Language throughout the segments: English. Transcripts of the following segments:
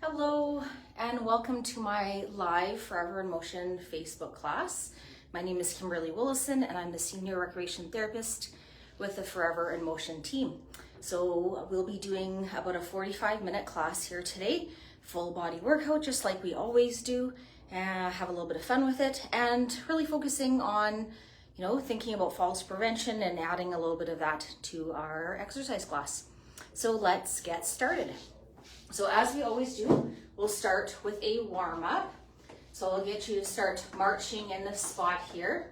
Hello and welcome to my live Forever in Motion Facebook class. My name is Kimberly and I'm the Senior Recreation Therapist with the Forever in Motion team. So we'll be doing about a 45-minute class here today, full body workout just like we always do, and have a little bit of fun with it and really focusing on, thinking about falls prevention and adding a little bit of that to our exercise class. So let's get started. So as we always do, we'll start with a warm up. So I'll get you to start marching in the spot here.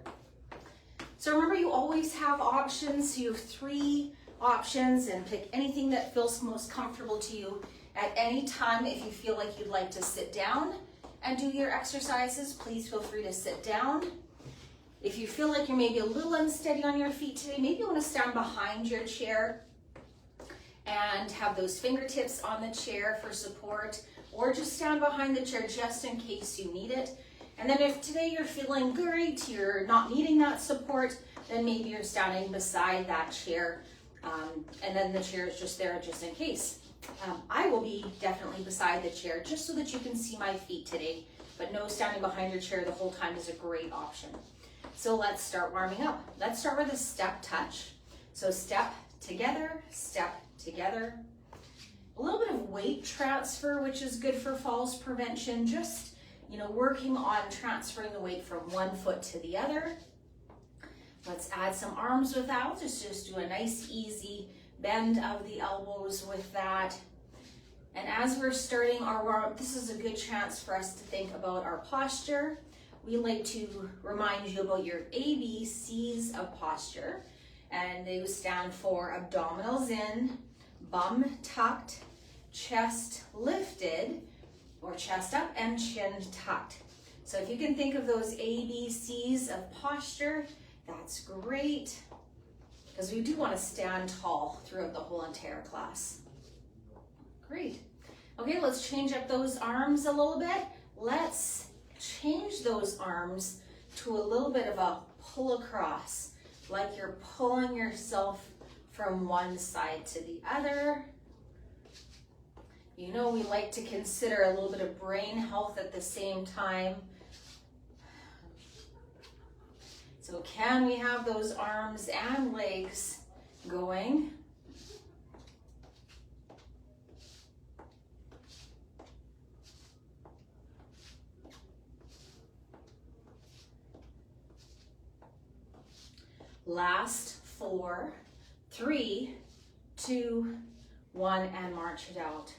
So remember, you always have options. You have 3 options and pick anything that feels most comfortable to you at any time. If you feel like you'd like to sit down and do your exercises, please feel free to sit down. If you feel like you're maybe a little unsteady on your feet today, maybe you want to stand behind your chair and have those fingertips on the chair for support, or just stand behind the chair just in case you need it. And then if today you're feeling great, you're not needing that support, then maybe you're standing beside that chair, and then the chair is just there just in case. I will be definitely beside the chair just so that you can see my feet today, but no standing behind your chair the whole time is a great option. So let's start warming up. Let's start with a step touch. So step together, step together. A little bit of weight transfer, which is good for falls prevention. Just, working on transferring the weight from one foot to the other. Let's add some arms with that. Just do a nice easy bend of the elbows with that. And as we're starting our warm-up, this is a good chance for us to think about our posture. We like to remind you about your ABCs of posture. And they stand for abdominals in, bum tucked, chest lifted, or chest up, and chin tucked. So if you can think of those ABCs of posture, that's great, because we do want to stand tall throughout the whole entire class. Great. Okay, let's change up those arms a little bit. Let's change those arms to a little bit of a pull across, like you're pulling yourself from one side to the other. We like to consider a little bit of brain health at the same time. So can we have those arms and legs going? Last 4, 3, 2, 1, and march it out.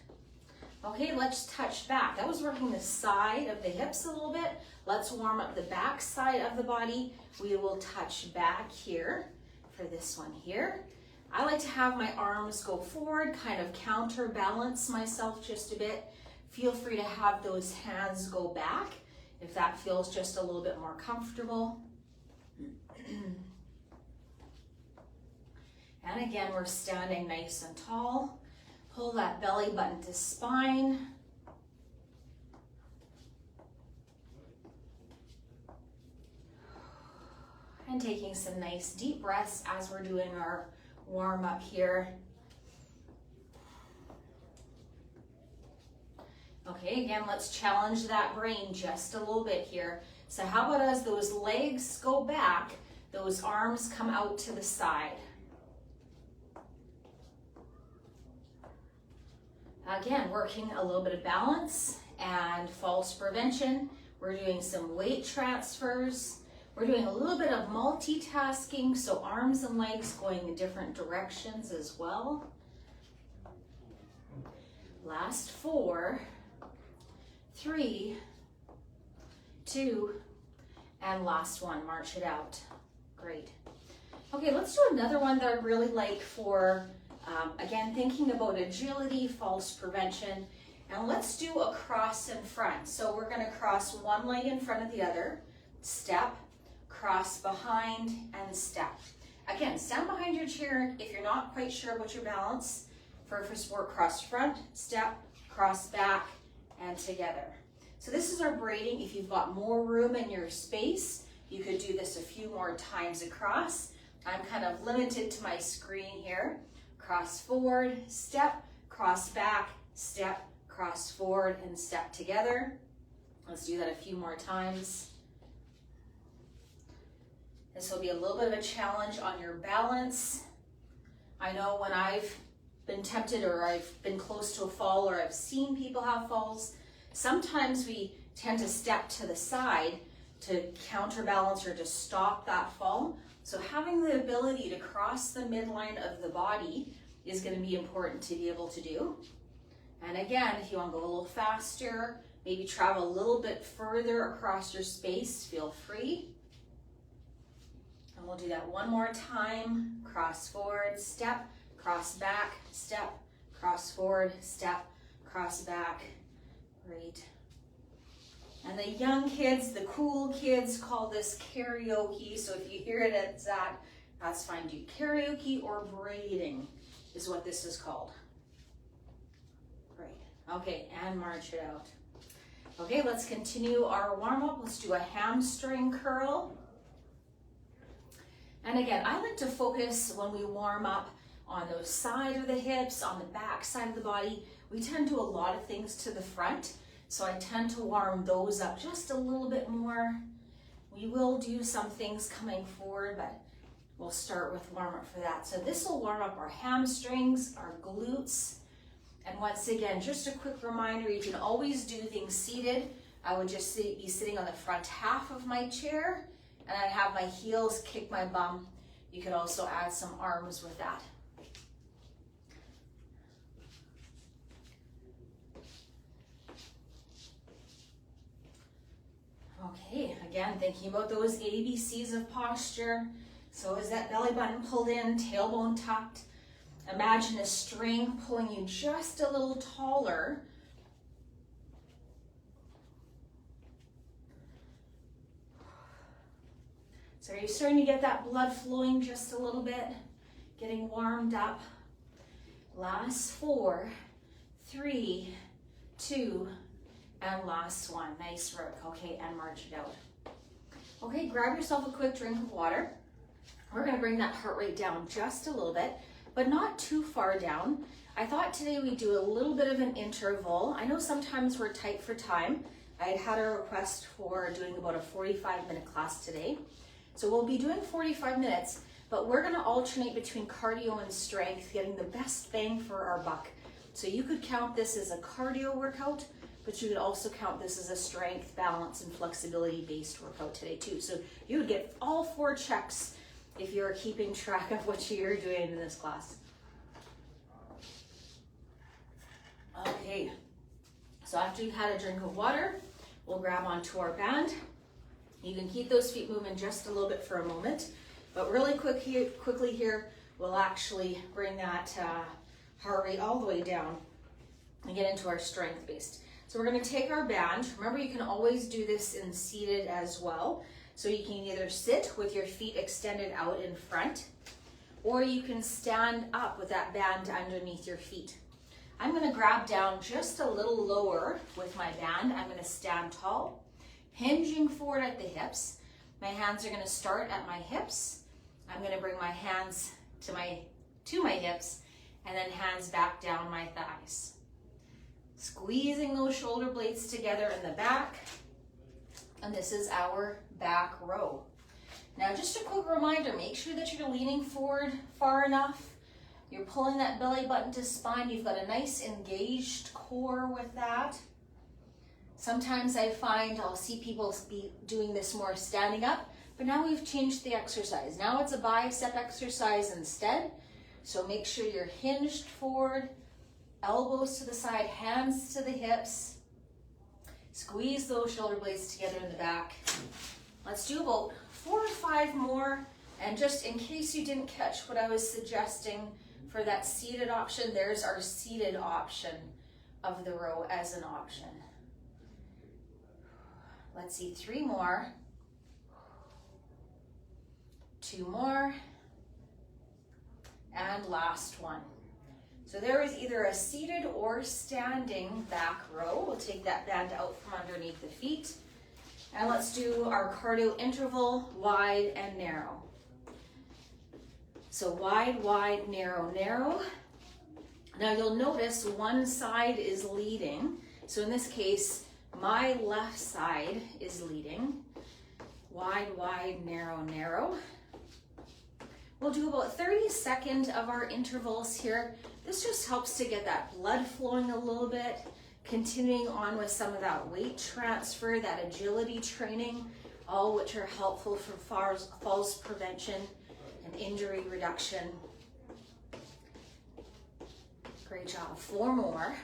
Okay, let's touch back. That was working the side of the hips a little bit. Let's warm up the back side of the body. We will touch back here for this one here. I like to have my arms go forward, kind of counterbalance myself just a bit. Feel free to have those hands go back if that feels just a little bit more comfortable. And again, we're standing nice and tall. Pull that belly button to spine. And taking some nice deep breaths as we're doing our warm up here. Okay, again, let's challenge that brain just a little bit here. So how about as those legs go back, those arms come out to the side. Again, working a little bit of balance and falls prevention. We're doing some weight transfers. We're doing a little bit of multitasking, so arms and legs going in different directions as well. Last 4, 3, 2, and last one, march it out. Great. Okay, let's do another one that I really like for again, thinking about agility, falls prevention, and let's do a cross in front. So we're going to cross one leg in front of the other, step, cross behind, and step. Again, stand behind your chair if you're not quite sure about your balance. For support, cross front, step, cross back, and together. So this is our braiding. If you've got more room in your space, you could do this a few more times across. I'm kind of limited to my screen here. Cross forward, step, cross back, step, cross forward, and step together. Let's do that a few more times. This will be a little bit of a challenge on your balance. I know when I've been tempted or I've been close to a fall or I've seen people have falls, sometimes we tend to step to the side to counterbalance or to stop that fall. So having the ability to cross the midline of the body is going to be important to be able to do. And again, if you want to go a little faster, maybe travel a little bit further across your space, feel free. And we'll do that one more time. Cross forward, step, cross back, step, cross forward, step, cross back. Great. And the young kids, the cool kids, call this karaoke. So if you hear it at that, that's fine. Do karaoke or braiding is what this is called. Great. Okay, and march it out. Okay, let's continue our warm-up. Let's do a hamstring curl. And again, I like to focus when we warm up on the side of the hips, on the back side of the body. We tend to do a lot of things to the front, so I tend to warm those up just a little bit more. We will do some things coming forward, but we'll start with warm up for that. So this will warm up our hamstrings, our glutes. And once again, just a quick reminder, you can always do things seated. I would just be sitting on the front half of my chair, and I'd have my heels kick my bum. You could also add some arms with that. Okay, again, thinking about those ABCs of posture. So is that belly button pulled in, tailbone tucked? Imagine a string pulling you just a little taller. So are you starting to get that blood flowing just a little bit? Getting warmed up. Last 4, 3, 2, and last one. Nice work. Okay, and march it out. Okay, grab yourself a quick drink of water. We're going to bring that heart rate down just a little bit, but not too far down. I thought today we'd do a little bit of an interval. I know sometimes we're tight for time. I had a request for doing about a 45-minute class today. So we'll be doing 45 minutes, but we're going to alternate between cardio and strength, getting the best bang for our buck. So you could count this as a cardio workout, but you could also count this as a strength, balance, and flexibility-based workout today too. So you would get all 4 checks if you're keeping track of what you're doing in this class. Okay, so after you've had a drink of water, we'll grab onto our band. You can keep those feet moving just a little bit for a moment, but really quickly here, we'll actually bring that heart rate all the way down and get into our strength-based. So we're going to take our band. Remember, you can always do this in seated as well. So you can either sit with your feet extended out in front, or you can stand up with that band underneath your feet. I'm going to grab down just a little lower with my band. I'm going to stand tall, hinging forward at the hips. My hands are going to start at my hips. I'm going to bring my hands to my hips, and then hands back down my thighs. Squeezing those shoulder blades together in the back. And this is our back row. Now, just a quick reminder, make sure that you're leaning forward far enough. You're pulling that belly button to spine. You've got a nice engaged core with that. Sometimes I find I'll see people be doing this more standing up, but now we've changed the exercise. Now it's a bicep exercise instead. So make sure you're hinged forward, elbows to the side, hands to the hips. Squeeze those shoulder blades together in the back. Let's do about 4 or 5 more. And just in case you didn't catch what I was suggesting for that seated option, there's our seated option of the row as an option. Let's see, 3 more. 2 more. And last one. So there is either a seated or standing back row. We'll take that band out from underneath the feet. And let's do our cardio interval, wide and narrow. So wide, wide, narrow, narrow. Now you'll notice one side is leading. So in this case, my left side is leading. Wide, wide, narrow, narrow. We'll do about 30 seconds of our intervals here. This just helps to get that blood flowing a little bit, continuing on with some of that weight transfer, that agility training, all which are helpful for falls prevention and injury reduction. Great job. 4 more.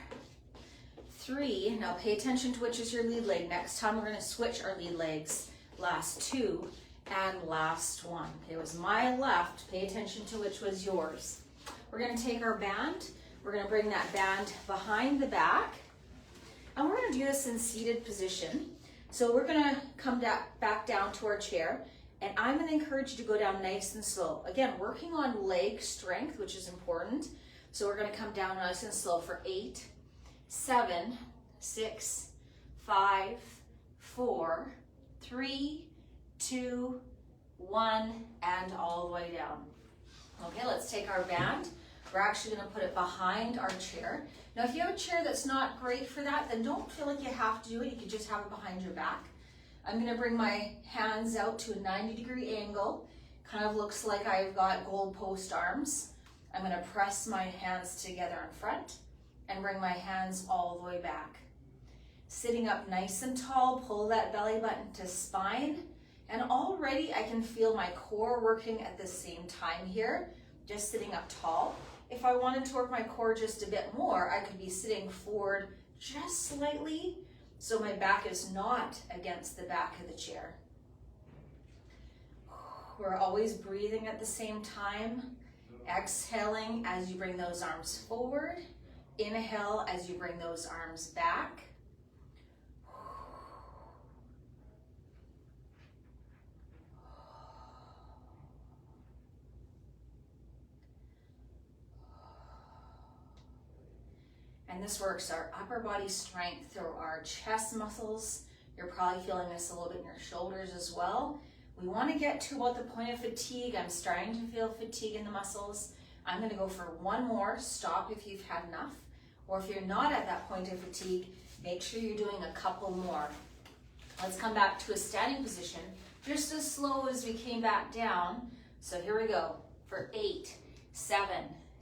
3. Now pay attention to which is your lead leg. Next time we're going to switch our lead legs. Last 2 and last 1. It was my left. Pay attention to which was yours. We're going to take our band. We're going to bring that band behind the back. And we're going to do this in seated position. So we're going to come back down to our chair. And I'm going to encourage you to go down nice and slow. Again, working on leg strength, which is important. So we're going to come down nice and slow for 8, 7, 6, 5, 4, 3, 2, 1, and all the way down. Okay, let's take our band. We're actually going to put it behind our chair. Now, if you have a chair that's not great for that, then don't feel like you have to do it. You can just have it behind your back. I'm going to bring my hands out to a 90-degree angle. Kind of looks like I've got goalpost arms. I'm going to press my hands together in front and bring my hands all the way back. Sitting up nice and tall, pull that belly button to spine. And already I can feel my core working at the same time here, just sitting up tall. If I wanted to work my core just a bit more, I could be sitting forward just slightly so my back is not against the back of the chair. We're always breathing at the same time. Exhaling as you bring those arms forward. Inhale as you bring those arms back. And this works our upper body strength through our chest muscles. You're probably feeling this a little bit in your shoulders as well. We want to get to about the point of fatigue. I'm starting to feel fatigue in the muscles. I'm going to go for 1 more. Stop if you've had enough. Or if you're not at that point of fatigue, make sure you're doing a couple more. Let's come back to a standing position, just as slow as we came back down. So here we go for 8, 7,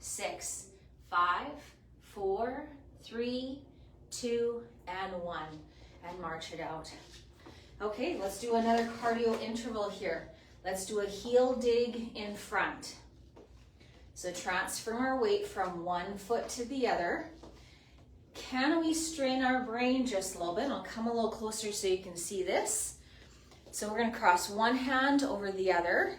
6, 5, 4, 3, 2, and 1. And march it out. Okay, let's do another cardio interval here. Let's do a heel dig in front. So transfer our weight from one foot to the other. Can we strain our brain just a little bit? I'll come a little closer so you can see this. So we're going to cross one hand over the other,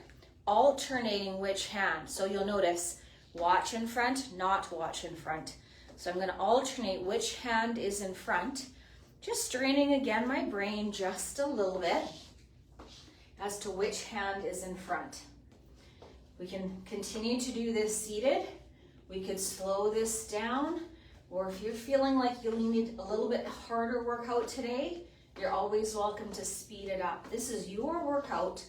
alternating which hand. So you'll notice watch in front, not watch in front. So I'm going to alternate which hand is in front. Just straining again my brain just a little bit as to which hand is in front. We can continue to do this seated. We could slow this down, or if you're feeling like you'll need a little bit harder workout today, you're always welcome to speed it up. This is your workout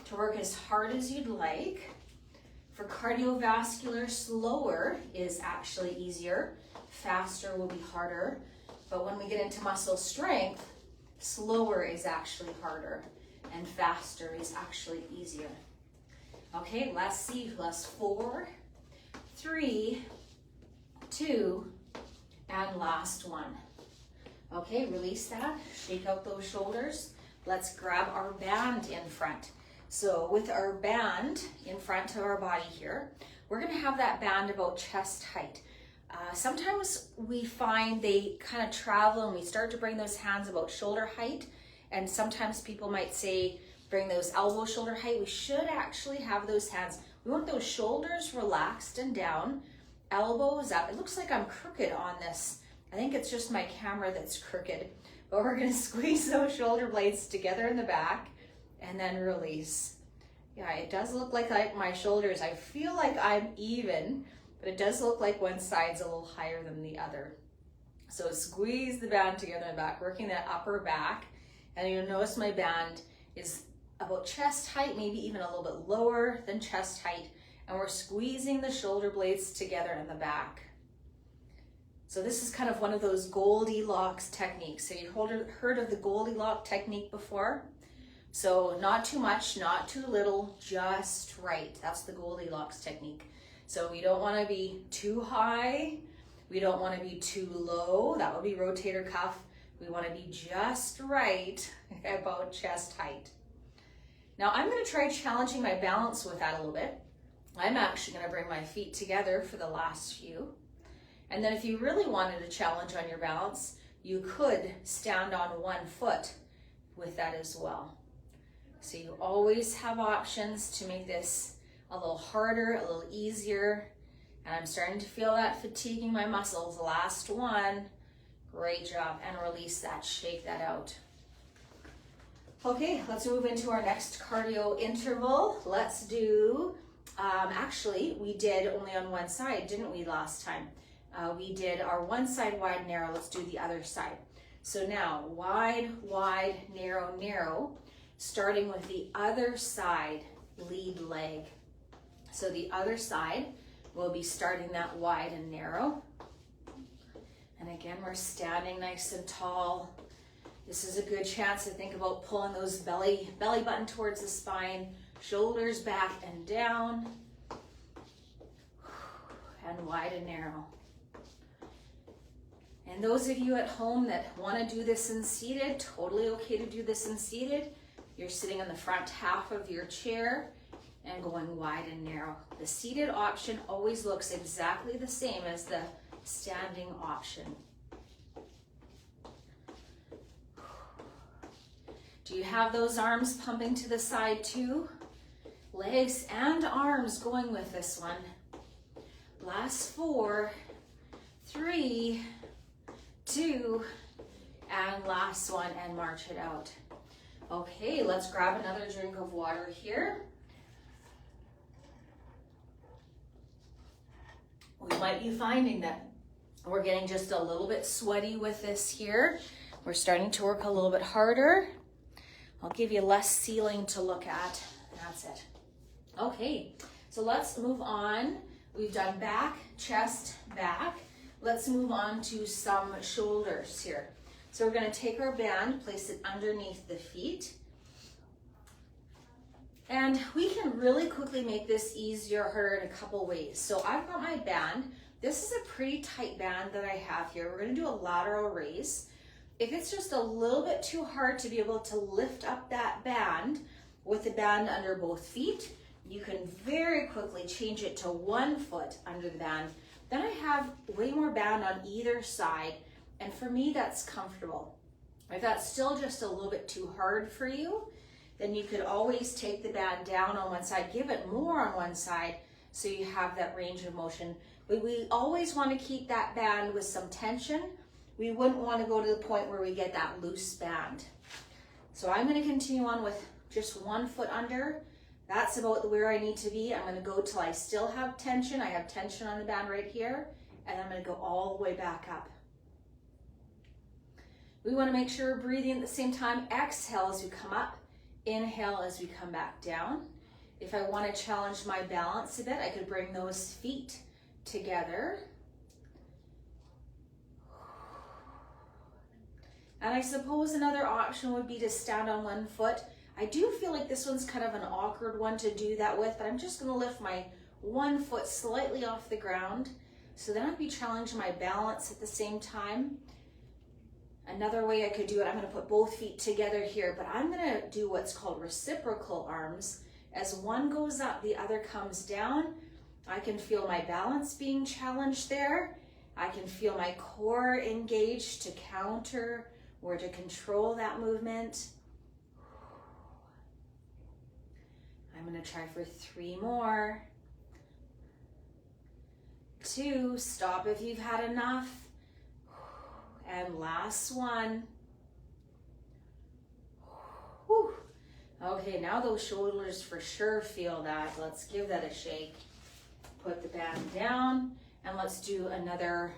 to work as hard as you'd like. For cardiovascular, slower is actually easier. Faster will be harder. But when we get into muscle strength, slower is actually harder and faster is actually easier. Okay, let's see. Last 4, 3, 2, and last 1. Okay, release that. Shake out those shoulders. Let's grab our band in front. So with our band in front of our body here, we're going to have that band about chest height. Sometimes we find they kind of travel and we start to bring those hands about shoulder height. And sometimes people might say, bring those elbow shoulder height. We should actually have those hands. We want those shoulders relaxed and down, elbows up. It looks like I'm crooked on this. I think it's just my camera that's crooked. But we're going to squeeze those shoulder blades together in the back and then release. Yeah, it does look like my shoulders, I feel like I'm even, but it does look like one side's a little higher than the other. So squeeze the band together in the back, working that upper back. And you'll notice my band is about chest height, maybe even a little bit lower than chest height. And we're squeezing the shoulder blades together in the back. So this is kind of one of those Goldilocks techniques. So you've heard of the Goldilocks technique before? So not too much, not too little, just right. That's the Goldilocks technique. So we don't want to be too high. We don't want to be too low. That would be rotator cuff. We want to be just right about chest height. Now I'm going to try challenging my balance with that a little bit. I'm actually going to bring my feet together for the last few. And then if you really wanted a challenge on your balance, you could stand on one foot with that as well. So you always have options to make this a little harder, a little easier. And I'm starting to feel that fatiguing my muscles. Last one. Great job. And release that, shake that out. Okay, let's move into our next cardio interval. Let's do, actually, we did only on one side, didn't we, last time? We did our one side wide, narrow. Let's do the other side. So now, wide, wide, narrow, narrow, starting with the other side lead leg. So the other side, we'll be starting that wide and narrow. And again, we're standing nice and tall. This is a good chance to think about pulling those belly button towards the spine, shoulders back and down, and wide and narrow. And those of you at home that want to do this in seated, totally okay to do this in seated. You're sitting on the front half of your chair and going wide and narrow. The seated option always looks exactly the same as the standing option. Do you have those arms pumping to the side too? Legs and arms going with this one. Last 4, 3, 2, and last one, and march it out. Okay, let's grab another drink of water here. We might be finding that we're getting just a little bit sweaty with this here. We're starting to work a little bit harder. I'll give you less ceiling to look at. That's it. Okay, so let's move on. We've done back, chest, back. Let's move on to some shoulders here. So we're going to take our band, place it underneath the feet. And we can really quickly make this easier or harder in a couple ways. So I've got my band. This is a pretty tight band that I have here. We're going to do a lateral raise. If it's just a little bit too hard to be able to lift up that band with the band under both feet, you can very quickly change it to 1 foot under the band. Then I have way more band on either side, and for me that's comfortable. If that's still just a little bit too hard for you, then you could always take the band down on one side, give it more on one side so you have that range of motion. But we always want to keep that band with some tension. We wouldn't want to go to the point where we get that loose band. So I'm going to continue on with just 1 foot under. That's about where I need to be. I'm going to go till I still have tension. I have tension on the band right here, and I'm going to go all the way back up. We want to make sure we're breathing at the same time. Exhale as we come up. Inhale as we come back down. If I want to challenge my balance a bit, I could bring those feet together. And I suppose another option would be to stand on 1 foot. I do feel like this one's kind of an awkward one to do that with, but I'm just going to lift my 1 foot slightly off the ground. So then I'd be challenging my balance at the same time. Another way I could do it, I'm going to put both feet together here, but I'm going to do what's called reciprocal arms. As one goes up, the other comes down. I can feel my balance being challenged there. I can feel my core engaged to counter or to control that movement. I'm going to try for 3 more. 2, stop if you've had enough. And last one. Whew. Okay, now those shoulders for sure feel that. Let's give that a shake. Put the band down, and let's do another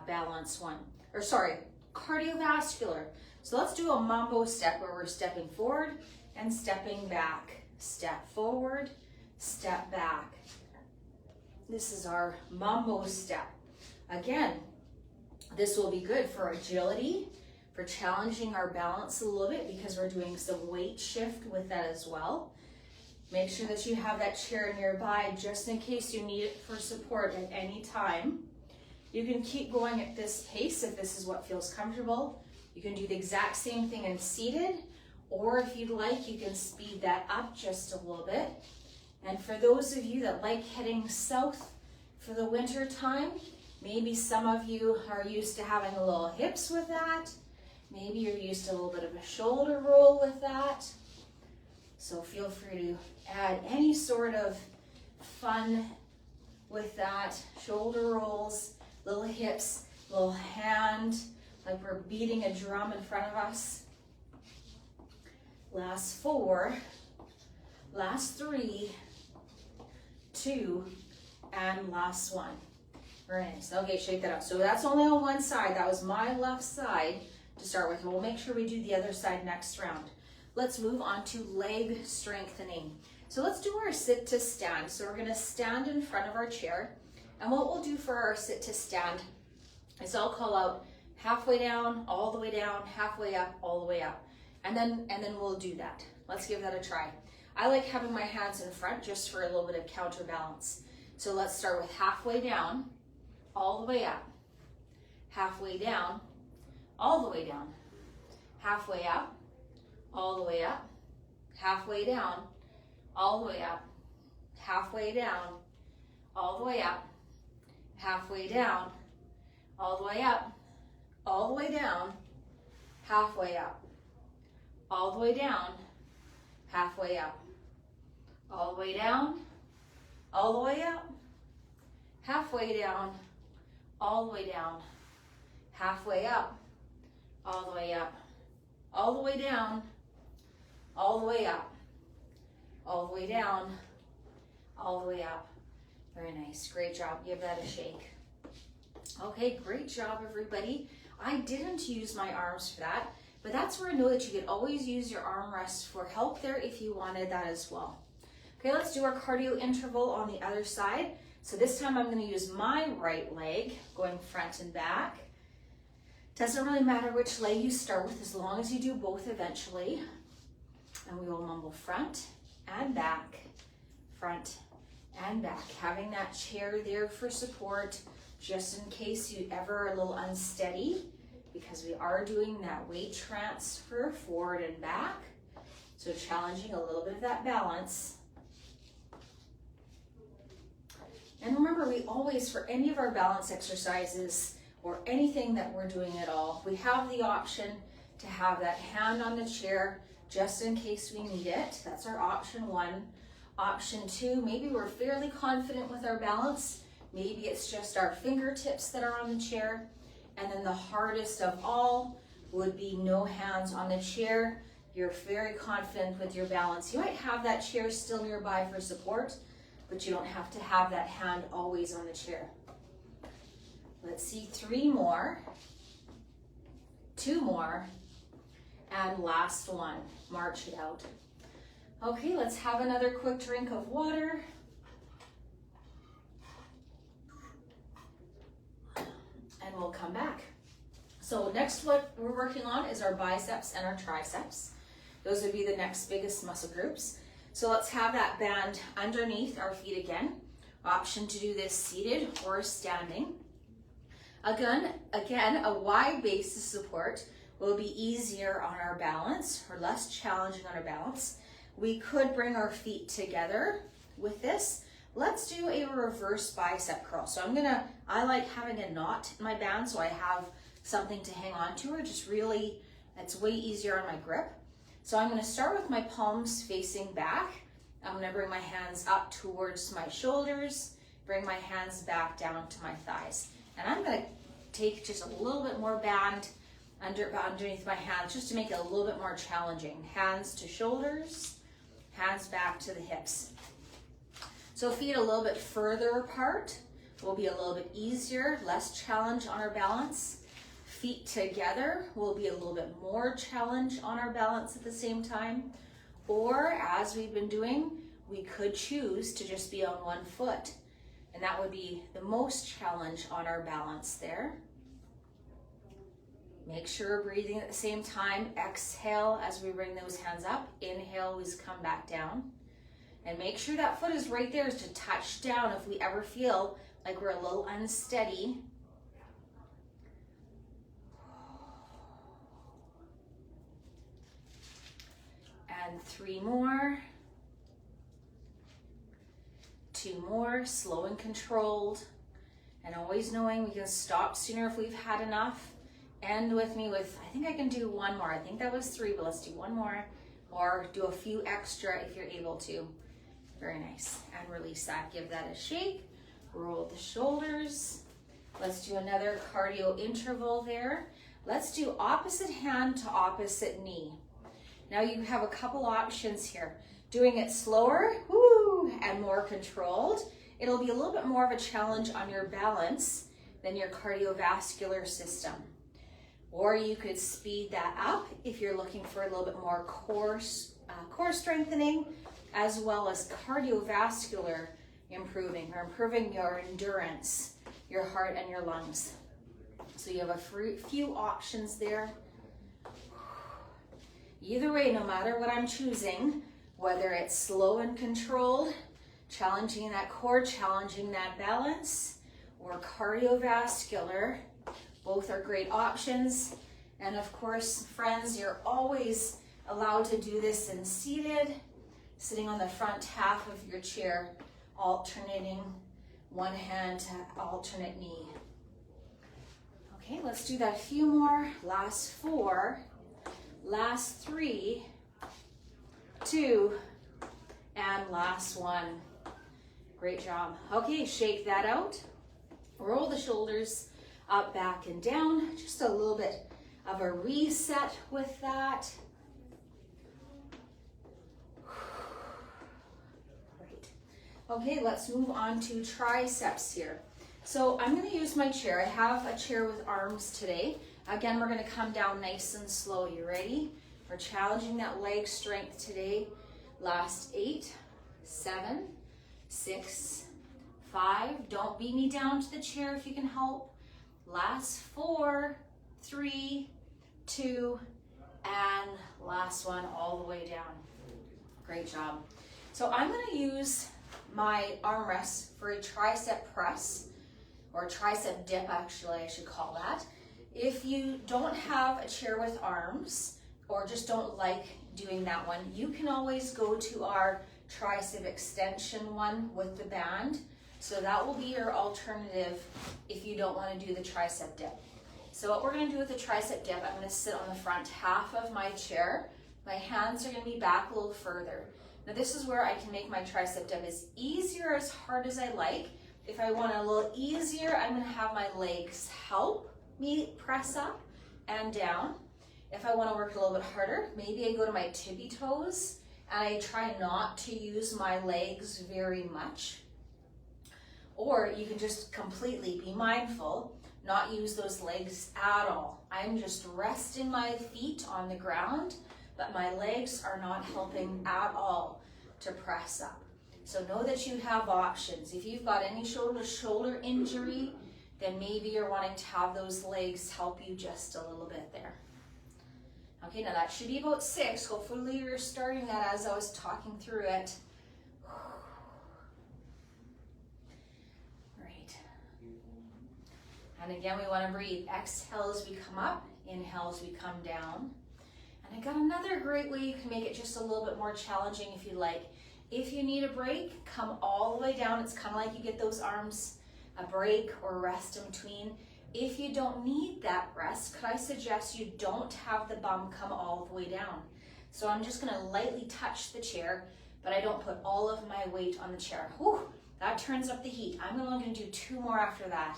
balance one. Or sorry, cardiovascular. So let's do a mambo step where we're stepping forward and stepping back. Step forward, step back. This is our mambo step. Again, This will be good for agility, for challenging our balance a little bit because we're doing some weight shift with that as well. Make sure that you have that chair nearby just in case you need it for support at any time. You can keep going at this pace if this is what feels comfortable. You can do the exact same thing in seated, or if you'd like, you can speed that up just a little bit. And for those of you that like heading south for the winter time, maybe some of you are used to having a little hips with that. Maybe you're used to a little bit of a shoulder roll with that. So feel free to add any sort of fun with that. Shoulder rolls, little hips, little hand, like we're beating a drum in front of us. Last 4, last 3, 2, and last 1. Very nice. Okay, shake that out. So that's only on one side. That was my left side to start with. We'll make sure we do the other side next round. Let's move on to leg strengthening. So let's do our sit to stand. So we're gonna stand in front of our chair. And what we'll do for our sit to stand is I'll call out halfway down, all the way down, halfway up, all the way up. And then we'll do that. Let's give that a try. I like having my hands in front just for a little bit of counterbalance. So let's start with halfway down, all the way up, halfway down, all the way down, halfway up, all the way up, halfway down, all the way up, halfway down, all the way up, halfway down, all the way up, all the way down, halfway up, all the way down, halfway up, all the way down, all the way up, halfway down, all the way down, halfway up, all the way up, all the way down, all the way up, all the way down, all the way up. Very nice. Great job. Give that a shake. Okay, great job, everybody. I didn't use my arms for that, but that's where I know that you could always use your arm rests for help there if you wanted that as well. Okay, let's do our cardio interval on the other side. So this time I'm going to use my right leg going front and back. Doesn't really matter which leg you start with as long as you do both eventually. And we will mumble front and back, front and back. Having that chair there for support just in case you ever are a little unsteady, because we are doing that weight transfer forward and back. So challenging a little bit of that balance. And remember, we always, for any of our balance exercises or anything that we're doing at all, we have the option to have that hand on the chair just in case we need it. That's our option 1. Option 2, maybe we're fairly confident with our balance. Maybe it's just our fingertips that are on the chair. And then the hardest of all would be no hands on the chair. You're very confident with your balance. You might have that chair still nearby for support, but you don't have to have that hand always on the chair. Let's see, 3 more, 2 more, and last one. March it out. Okay, let's have another quick drink of water. And we'll come back. So next, what we're working on is our biceps and our triceps. Those would be the next biggest muscle groups. So let's have that band underneath our feet again. Option to do this seated or standing. Again, a wide base of support will be easier on our balance or less challenging on our balance. We could bring our feet together with this. Let's do a reverse bicep curl. So I like having a knot in my band so I have something to hang on to, or just really, it's way easier on my grip. So I'm gonna start with my palms facing back. I'm gonna bring my hands up towards my shoulders, bring my hands back down to my thighs. And I'm gonna take just a little bit more band underneath my hands just to make it a little bit more challenging. Hands to shoulders, hands back to the hips. So feet a little bit further apart will be a little bit easier, less challenge on our balance. Feet together will be a little bit more challenge on our balance at the same time. Or as we've been doing, we could choose to just be on one foot. And that would be the most challenge on our balance there. Make sure we're breathing at the same time. Exhale as we bring those hands up. Inhale, we come back down. And make sure that foot is right there to touch down if we ever feel like we're a little unsteady. And 3 more. 2 more, slow and controlled. And always knowing we can stop sooner if we've had enough. End with me with, I think I can do 1 more. I think that was 3, but let's do 1 more. Or do a few extra if you're able to. Very nice. And release that. Give that a shake. Roll the shoulders. Let's do another cardio interval there. Let's do opposite hand to opposite knee. Now you have a couple options here. Doing it slower, woo, and more controlled. It'll be a little bit more of a challenge on your balance than your cardiovascular system. Or you could speed that up if you're looking for a little bit more core strengthening, as well as cardiovascular improving, or improving your endurance, your heart and your lungs. So you have a few options there. Either way, no matter what I'm choosing, whether it's slow and controlled, challenging that core, challenging that balance, or cardiovascular, both are great options. And of course, friends, you're always allowed to do this in seated, sitting on the front half of your chair, alternating one hand to alternate knee. Okay, let's do that a few more. Last 4, last 3, 2, and last 1. Great job. Okay, shake that out. Roll the shoulders up, back, and down. Just a little bit of a reset with that. Great. Okay, let's move on to triceps here. So I'm going to use my chair. I have a chair with arms today. Again, we're going to come down nice and slow. You ready? We're challenging that leg strength today. Last 8, 7, 6, 5. Don't beat me down to the chair if you can help. Last 4, 3, 2, and last one all the way down. Great job. So I'm going to use my armrest for a tricep press, or tricep dip actually I should call that. If you don't have a chair with arms, or just don't like doing that one, you can always go to our tricep extension one with the band. So that will be your alternative if you don't want to do the tricep dip. So what we're going to do with the tricep dip, I'm going to sit on the front half of my chair. My hands are going to be back a little further. Now this is where I can make my tricep dip as easy or as hard as I like. If I want it a little easier, I'm going to have my legs help me press up and down. If I want to work a little bit harder, maybe I go to my tippy toes and I try not to use my legs very much. Or you can just completely be mindful, not use those legs at all. I'm just resting my feet on the ground, but my legs are not helping at all to press up. So know that you have options. If you've got any shoulder injury, then maybe you're wanting to have those legs help you just a little bit there. Okay, now that should be about 6. Hopefully you're starting that as I was talking through it. Great. And again, we want to breathe. Exhale as we come up, inhale as we come down. And I got another great way you can make it just a little bit more challenging if you like. If you need a break, come all the way down. It's kind of like you get those arms a break or rest in between. If you don't need that rest, could I suggest you don't have the bum come all the way down? So I'm just going to lightly touch the chair, but I don't put all of my weight on the chair. Whew, that turns up the heat. I'm only going to do 2 more after that.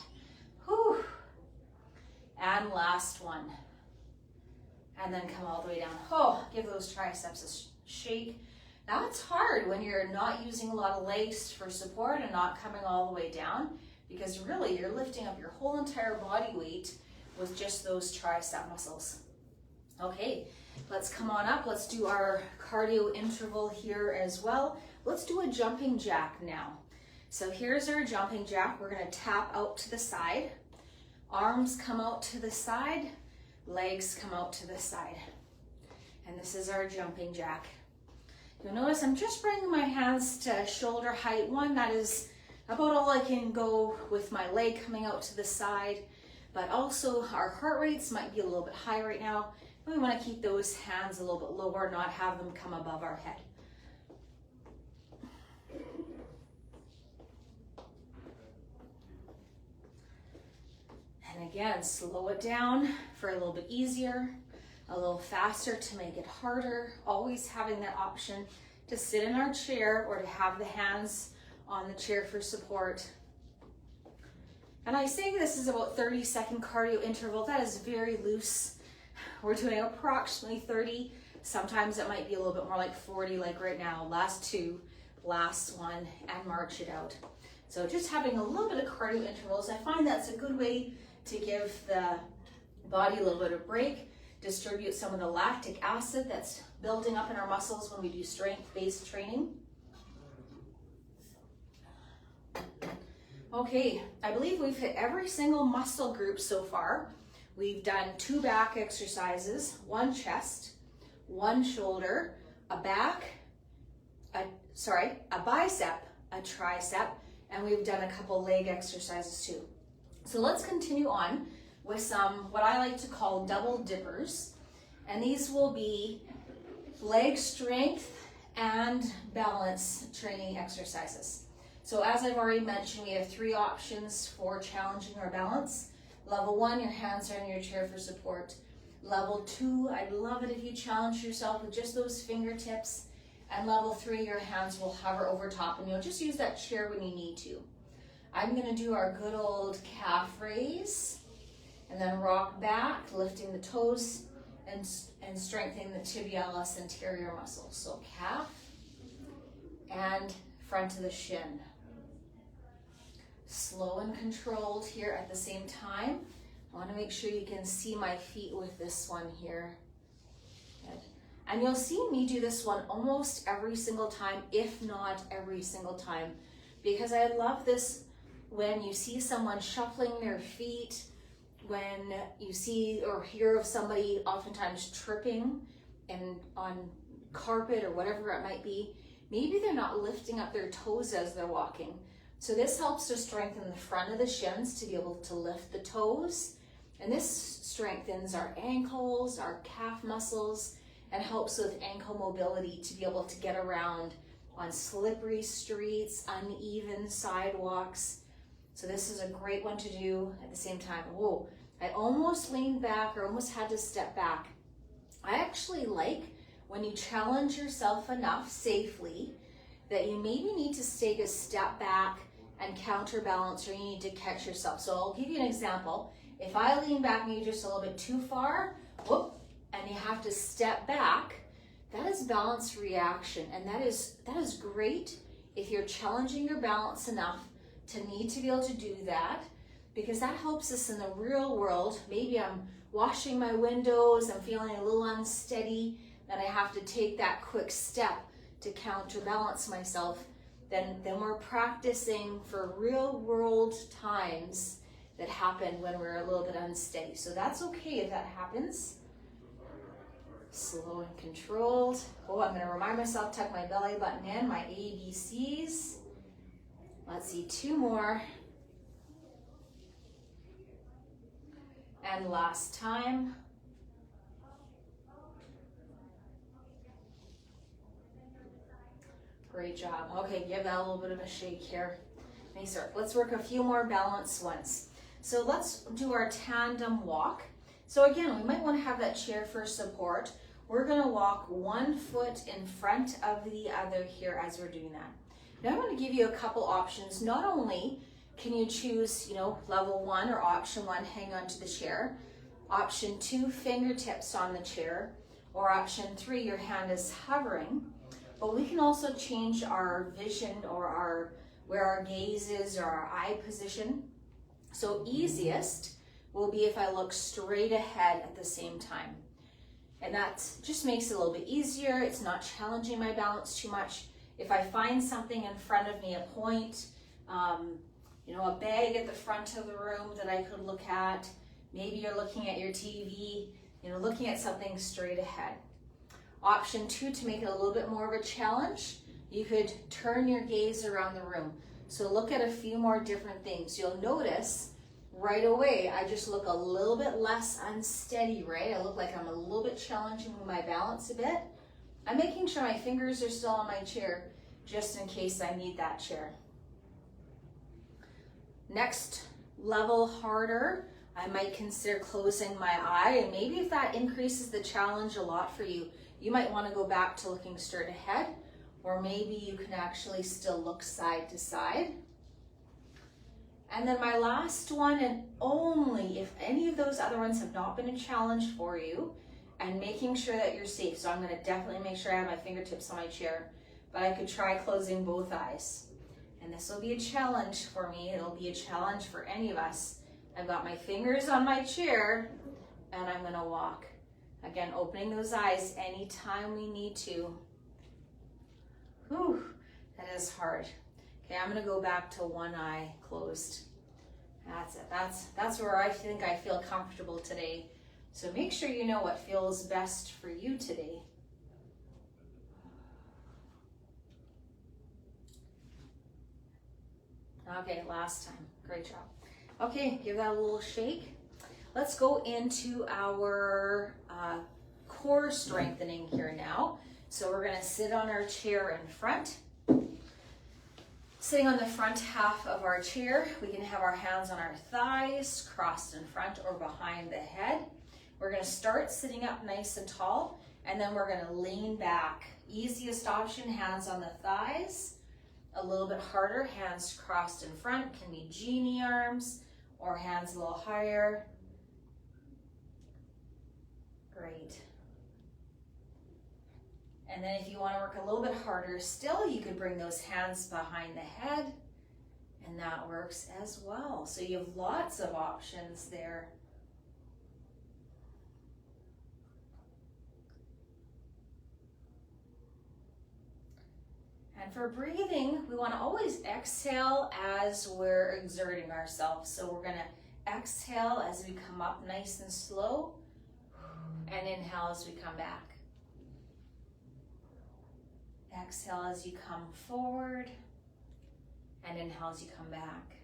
Whew. And last one. And then come all the way down. Oh, give those triceps a shake. That's hard when you're not using a lot of legs for support and not coming all the way down, because really you're lifting up your whole entire body weight with just those tricep muscles. Okay, let's come on up. Let's do our cardio interval here as well. Let's do a jumping jack now. So here's our jumping jack. We're going to tap out to the side. Arms come out to the side. legs come out to the side. And this is our jumping jack. You'll notice I'm just bringing my hands to shoulder height. One, that is about all I can go with my leg coming out to the side, but also our heart rates might be a little bit high right now. We want to keep those hands a little bit lower, not have them come above our head. And again, slow it down for a little bit easier, a little faster to make it harder, always having that option to sit in our chair or to have the hands on the chair for support. And I say this is about 30-second cardio interval. That is very loose. We're doing approximately 30. Sometimes it might be a little bit more like 40, like right now. Last two, last one, and march it out. So just having a little bit of cardio intervals. I find that's a good way to give the body a little bit of break, distribute some of the lactic acid that's building up in our muscles when we do strength-based training. Okay, I believe we've hit every single muscle group so far. We've done 2 back exercises, 1 chest, 1 shoulder, a bicep, a tricep, and we've done a couple leg exercises too. So let's continue on with some, what I like to call double dippers. And these will be leg strength and balance training exercises. So as I've already mentioned, we have 3 options for challenging our balance. Level 1, your hands are in your chair for support. Level 2, I'd love it if you challenge yourself with just those fingertips. And level 3, your hands will hover over top and you'll just use that chair when you need to. I'm gonna do our good old calf raise and then rock back, lifting the toes and strengthening the tibialis anterior muscles. So calf and front of the shin. Slow and controlled here at the same time. I want to make sure you can see my feet with this one here. Good. And you'll see me do this one almost every single time, if not every single time, because I love this when you see someone shuffling their feet, when you see or hear of somebody oftentimes tripping and on carpet or whatever it might be. Maybe they're not lifting up their toes as they're walking. So this helps to strengthen the front of the shins to be able to lift the toes. And this strengthens our ankles, our calf muscles, and helps with ankle mobility to be able to get around on slippery streets, uneven sidewalks. So this is a great one to do at the same time. Whoa, I almost leaned back or almost had to step back. I actually like when you challenge yourself enough safely that you maybe need to take a step back and counterbalance, or you need to catch yourself. So I'll give you an example. If I lean back maybe just a little bit too far, whoop, and you have to step back, that is balance reaction. And that is great if you're challenging your balance enough to need to be able to do that, because that helps us in the real world. Maybe I'm washing my windows, I'm feeling a little unsteady, then I have to take that quick step to counterbalance myself. Then we're practicing for real world times that happen when we're a little bit unsteady. So that's okay if that happens. Slow and controlled. Oh, I'm gonna remind myself, tuck my belly button in, my ABCs. Let's see, 2 more. And last time. Great job. Okay, give that a little bit of a shake here. Nice work. Let's work a few more balance ones. So let's do our tandem walk. So again, we might want to have that chair for support. We're going to walk 1 foot in front of the other here as we're doing that. Now I'm going to give you a couple options. Not only can you choose, level 1 or option 1, hang on to the chair. Option 2, fingertips on the chair. Or option 3, your hand is hovering. But we can also change our vision or where our gaze is or our eye position. So easiest will be if I look straight ahead at the same time. And that just makes it a little bit easier. It's not challenging my balance too much. If I find something in front of me, a point, a bag at the front of the room that I could look at, Maybe you're looking at your TV, looking at something straight ahead. Option 2, to make it a little bit more of a challenge, you could turn your gaze around the room. So look at a few more different things. You'll notice right away, I just look a little bit less unsteady, right? I look like I'm a little bit challenging my balance a bit. I'm making sure my fingers are still on my chair, just in case I need that chair. Next level harder, I might consider closing my eye, and maybe if that increases the challenge a lot for you, you might want to go back to looking straight ahead, or maybe you can actually still look side to side. And then my last one, and only if any of those other ones have not been a challenge for you, and making sure that you're safe. So I'm going to definitely make sure I have my fingertips on my chair, but I could try closing both eyes. And this will be a challenge for me. It'll be a challenge for any of us. I've got my fingers on my chair, and I'm going to walk. Again, opening those eyes anytime we need to. Whew, that is hard. Okay, I'm going to go back to one eye closed. That's it. That's where I think I feel comfortable today. So make sure you know what feels best for you today. Okay, last time. Great job. Okay, give that a little shake. Let's go into our core strengthening here now. So we're going to sit on our chair in front. Sitting on the front half of our chair, we can have our hands on our thighs, crossed in front or behind the head. We're going to start sitting up nice and tall, and then we're going to lean back. Easiest option, hands on the thighs. A little bit harder, hands crossed in front, can be genie arms, or hands a little higher. Great. And then if you want to work a little bit harder still, you could bring those hands behind the head, and that works as well. So you have lots of options there. And for breathing, we want to always exhale as we're exerting ourselves. So we're going to exhale as we come up nice and slow, and inhale as we come back. Exhale as you come forward, and inhale as you come back.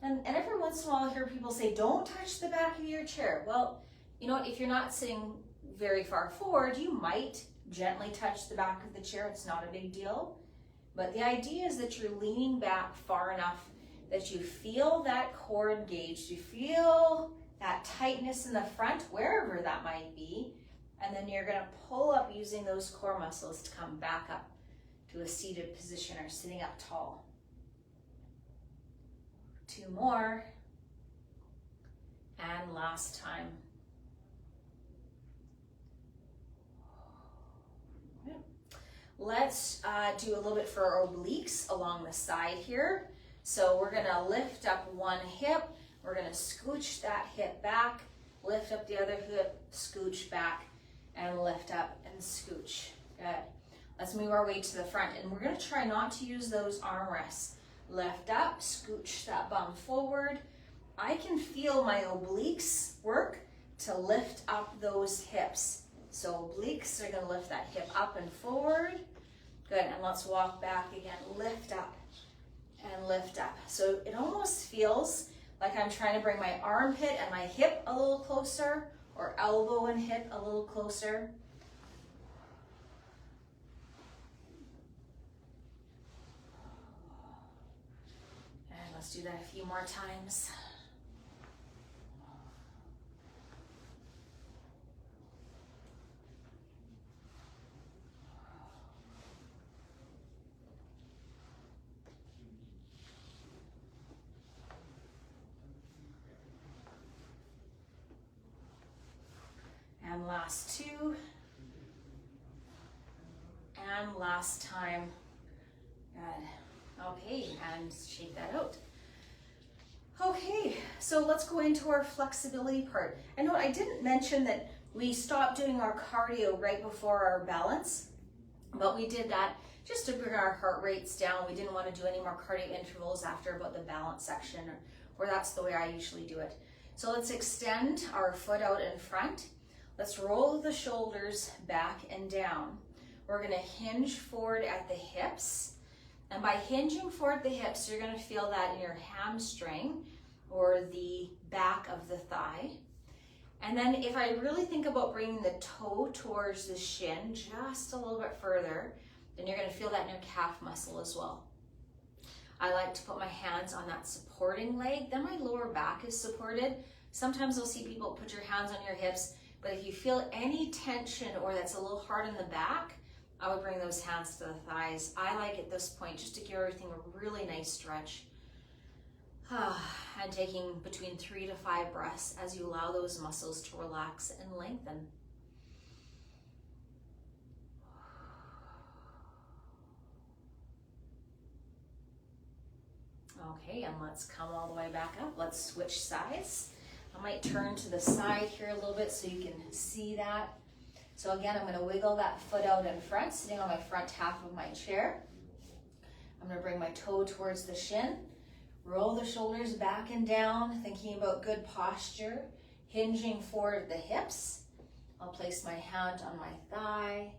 And every once in a while I hear people say, don't touch the back of your chair. Well, you know what, if you're not sitting very far forward, you might gently touch the back of the chair. It's not a big deal. But the idea is that you're leaning back far enough that you feel that core engaged. You feel that tightness in the front, wherever that might be. And then you're going to pull up using those core muscles to come back up to a seated position or sitting up tall. 2 more. And last time. Let's do a little bit for our obliques along the side here. So we're going to lift up one hip. We're going to scooch that hip back, lift up the other hip, scooch back, and lift up and scooch. Good. Let's move our way to the front, and we're going to try not to use those armrests. Lift up, scooch that bum forward. I can feel my obliques work to lift up those hips. So obliques are going to lift that hip up and forward. Good, and let's walk back again. Lift up and lift up. So it almost feels like I'm trying to bring my armpit and my hip a little closer, or elbow and hip a little closer. And let's do that a few more times. And last 2. And last time. Good. Okay, and shake that out. Okay, so let's go into our flexibility part. I know I didn't mention that we stopped doing our cardio right before our balance, but we did that just to bring our heart rates down. We didn't want to do any more cardio intervals after about the balance section, or that's the way I usually do it. So let's extend our foot out in front. Let's roll the shoulders back and down. We're gonna hinge forward at the hips. And by hinging forward the hips, you're gonna feel that in your hamstring or the back of the thigh. And then if I really think about bringing the toe towards the shin just a little bit further, then you're gonna feel that in your calf muscle as well. I like to put my hands on that supporting leg, then my lower back is supported. Sometimes you'll see people put your hands on your hips, but if you feel any tension or that's a little hard in the back, I would bring those hands to the thighs. I like at this point just to give everything a really nice stretch. And taking between 3 to 5 breaths as you allow those muscles to relax and lengthen. Okay, and let's come all the way back up. Let's switch sides. I might turn to the side here a little bit so you can see that. So again, I'm gonna wiggle that foot out in front, sitting on my front half of my chair. I'm gonna bring my toe towards the shin, roll the shoulders back and down, thinking about good posture, hinging forward the hips. I'll place my hand on my thigh,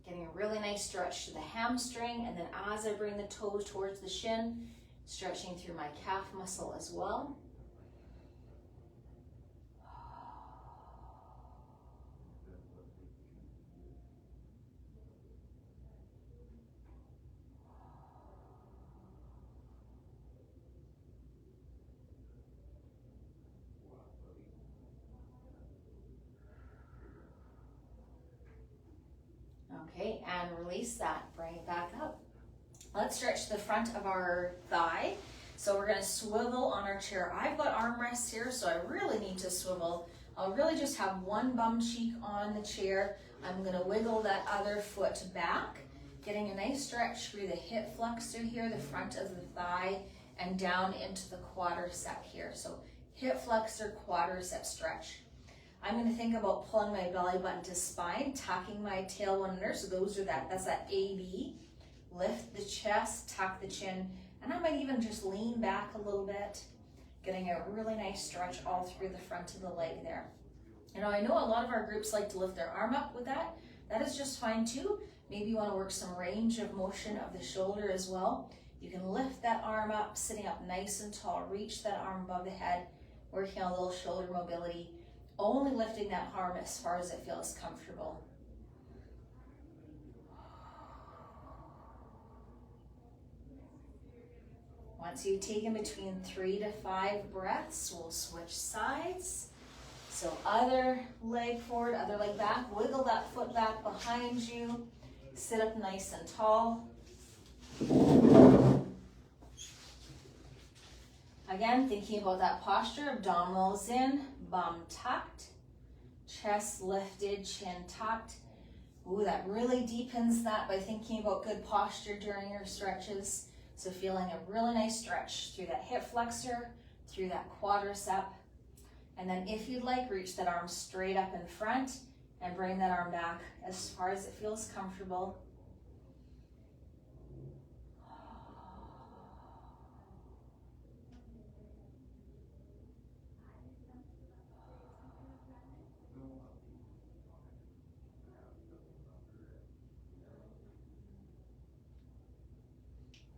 getting a really nice stretch to the hamstring, and then as I bring the toes towards the shin, stretching through my calf muscle as well. Okay, and release that, bring it back up. Let's stretch the front of our thigh. So we're gonna swivel on our chair. I've got armrests here, so I really need to swivel. I'll really just have one bum cheek on the chair. I'm gonna wiggle that other foot back, getting a nice stretch through the hip flexor here, the front of the thigh, and down into the quadricep here. So hip flexor, quadricep stretch. I'm gonna think about pulling my belly button to spine, tucking my tailbone under. So that's that AB. Lift the chest, tuck the chin, and I might even just lean back a little bit, getting a really nice stretch all through the front of the leg there. You know, I know a lot of our groups like to lift their arm up with that. That is just fine too. Maybe you want to work some range of motion of the shoulder as well. You can lift that arm up, sitting up nice and tall, reach that arm above the head, working on a little shoulder mobility, only lifting that arm as far as it feels comfortable. Once you've taken between 3 to 5 breaths, we'll switch sides. So other leg forward, other leg back. Wiggle that foot back behind you. Sit up nice and tall. Again, thinking about that posture, abdominals in, bum tucked, chest lifted, chin tucked. Ooh, that really deepens that by thinking about good posture during your stretches. So feeling a really nice stretch through that hip flexor, through that quadricep. And then if you'd like, reach that arm straight up in front and bring that arm back as far as it feels comfortable.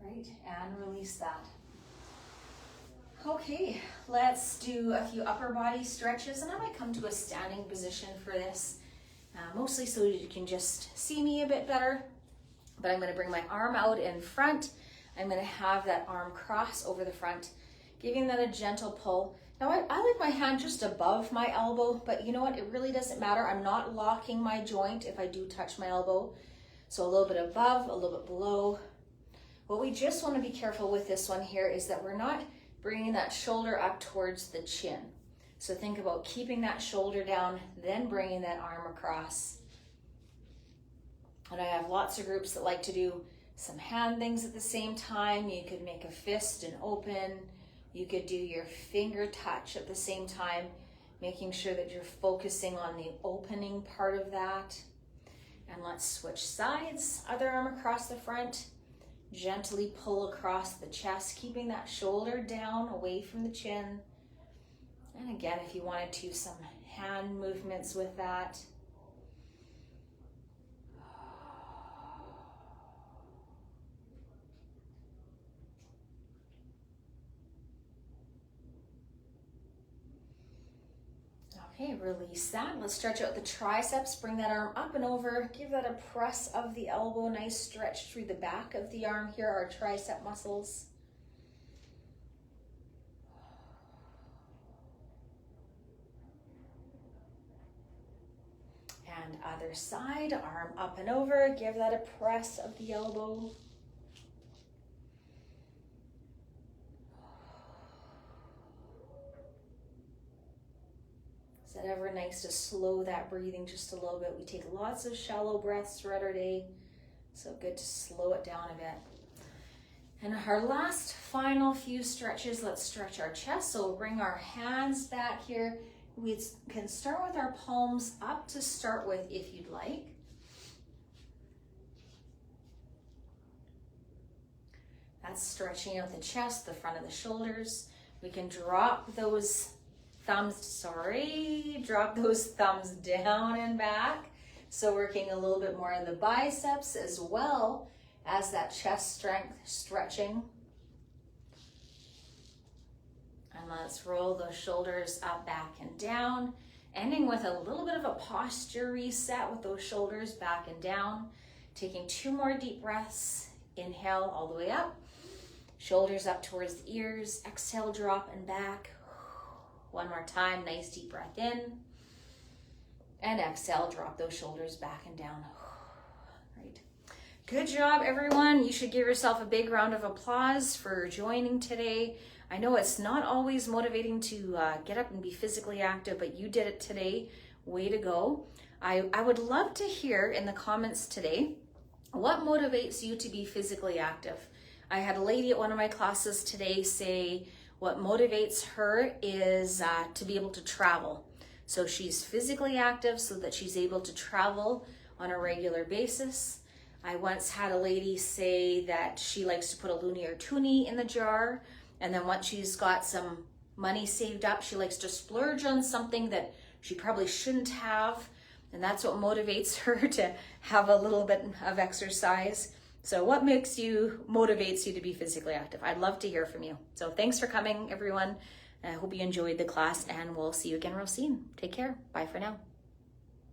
Right, and release that. Okay, let's do a few upper body stretches, and I might come to a standing position for this, mostly so you can just see me a bit better. But I'm going to bring my arm out in front. I'm going to have that arm cross over the front, giving that a gentle pull. Now I like my hand just above my elbow, but you know what? It really doesn't matter. I'm not locking my joint if I do touch my elbow. So a little bit above, a little bit below. What we just want to be careful with this one here is that we're not bringing that shoulder up towards the chin. So think about keeping that shoulder down, then bringing that arm across. And I have lots of groups that like to do some hand things at the same time. You could make a fist and open. You could do your finger touch at the same time, making sure that you're focusing on the opening part of that. And let's switch sides. Other arm across the front. Gently pull across the chest, keeping that shoulder down away from the chin. And again, if you wanted to, some hand movements with that. Okay, release that. Let's stretch out the triceps. Bring that arm up and over. Give that a press of the elbow. Nice stretch through the back of the arm here, our tricep muscles. And other side, arm up and over. Give that a press of the elbow. Is that ever nice to slow that breathing just a little bit? We take lots of shallow breaths throughout our day, so good to slow it down a bit. And our last final few stretches, let's stretch our chest. So we'll bring our hands back here. We can start with our palms up to start with if you'd like. That's stretching out the chest, the front of the shoulders. We can drop those drop those thumbs down and back. So working a little bit more of the biceps as well as that chest strength stretching. And let's roll those shoulders up, back, and down, ending with a little bit of a posture reset with those shoulders back and down. Taking 2 more deep breaths. Inhale all the way up, shoulders up towards the ears. Exhale, drop and back. One more time, nice deep breath in. And exhale, drop those shoulders back and down. Great. Good job, everyone. You should give yourself a big round of applause for joining today. I know it's not always motivating to get up and be physically active, but you did it today. Way to go. I would love to hear in the comments today, what motivates you to be physically active? I had a lady at one of my classes today say, what motivates her is to be able to travel. So she's physically active so that she's able to travel on a regular basis. I once had a lady say that she likes to put a loonie or toonie in the jar, and then once she's got some money saved up, she likes to splurge on something that she probably shouldn't have, and that's what motivates her to have a little bit of exercise. So what motivates you to be physically active? I'd love to hear from you. So thanks for coming, everyone. I hope you enjoyed the class, and we'll see you again real soon. Take care. Bye for now.